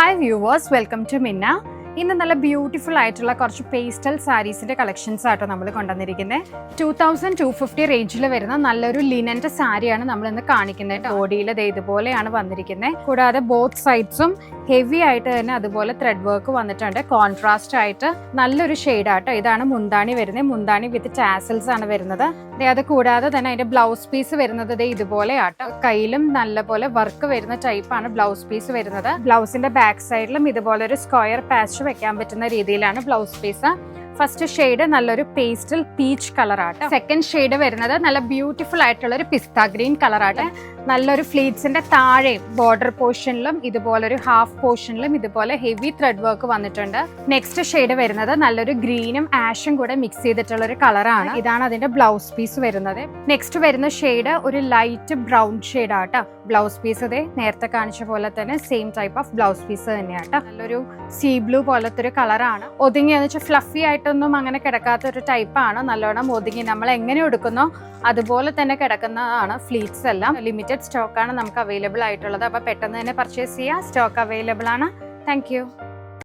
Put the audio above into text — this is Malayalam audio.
Hi viewers, welcome to Minna. ഇന്ന് നല്ല ബ്യൂട്ടിഫുൾ ആയിട്ടുള്ള കുറച്ച് പേസ്റ്റൽ സാരീസിന്റെ കളക്ഷൻസ് ആട്ടോ നമ്മൾ കൊണ്ടുവന്നിരിക്കുന്നത്. 2250 റേഞ്ചിൽ വരുന്ന നല്ലൊരു ലിനന്റെ സാരിയാണ് നമ്മൾ ഇന്ന് കാണിക്കുന്നത്. ബോഡിയിൽ ഇതുപോലെയാണ് വന്നിരിക്കുന്നത്. കൂടാതെ ബോത്ത് സൈഡ്സും ഹെവി ആയിട്ട് തന്നെ അതുപോലെ ത്രെഡ് വർക്ക് വന്നിട്ടുണ്ട്. കോൺട്രാസ്റ്റ് ആയിട്ട് നല്ലൊരു ഷെയ്ഡ് ആട്ടോ. ഇതാണ് മുന്താണി വരുന്നത്. മുന്താണി വിത്ത് ടാസൽസ് ആണ് വരുന്നത്. അത് കൂടാതെ തന്നെ അതിന്റെ ബ്ലൗസ് പീസ് വരുന്നത് ഇതുപോലെ ആട്ടോ. കയ്യിലും നല്ലപോലെ വർക്ക് വരുന്ന ടൈപ്പാണ് ബ്ലൗസ് പീസ് വരുന്നത്. ബ്ലൗസിന്റെ ബാക്ക് സൈഡിലും ഇതുപോലെ ഒരു സ്ക്വയർ പാച്ച് വെക്കാൻ പറ്റുന്ന രീതിയിലാണ് ബ്ലൗസ് പീസ്. ഫസ്റ്റ് ഷെയ്ഡ് നല്ലൊരു പേസ്റ്റൽ പീച്ച് കളറാണ്. സെക്കൻഡ് ഷെയ്ഡ് വരുന്നത് നല്ല ബ്യൂട്ടിഫുൾ ആയിട്ടുള്ള ഒരു പിസ്ത ഗ്രീൻ കളറാണ്. നല്ലൊരു ഫ്ലീറ്റ്സിന്റെ താഴെയും ബോർഡർ പോർഷനിലും ഇതുപോലെ ഒരു ഹാഫ് പോർഷനിലും ഇതുപോലെ ഹെവി ത്രെഡ് വർക്ക് വന്നിട്ടുണ്ട്. നെക്സ്റ്റ് ഷെയ്ഡ് വരുന്നത് നല്ലൊരു ഗ്രീനും ആഷും കൂടെ മിക്സ് ചെയ്തിട്ടുള്ള ഒരു കളറാണ്. ഇതാണ് അതിന്റെ ബ്ലൗസ് പീസ് വരുന്നത്. നെക്സ്റ്റ് വരുന്ന ഷെയ്ഡ് ഒരു ലൈറ്റ് ബ്രൗൺ ഷെയ്ഡ് ആട്ടോ. ബ്ലൗസ് പീസ് നേരത്തെ കാണിച്ച പോലെ തന്നെ same type of blouse piece തന്നെയാട്ടോ. നല്ലൊരു സീ ബ്ലൂ പോലത്തെ ഒരു കളറാണ്. ഒതുങ്ങിയെന്ന് വെച്ചാൽ ഫ്ലഫി ആയിട്ടൊന്നും അങ്ങനെ കിടക്കാത്ത ഒരു ടൈപ്പാണ്. നല്ലോണം ഒതുങ്ങി നമ്മൾ എങ്ങനെ എടുക്കുന്നോ അതുപോലെ തന്നെ കിടക്കുന്നതാണ്. ഫ്ലീറ്റ്സ് എല്ലാം ലിമിറ്റഡ് സ്റ്റോക്കാണ് നമുക്ക് അവൈലബിൾ ആയിട്ടുള്ളത്. അപ്പോൾ പെട്ടെന്ന് തന്നെ പർച്ചേസ് ചെയ്യുക. സ്റ്റോക്ക് അവൈലബിൾ ആണ്. താങ്ക്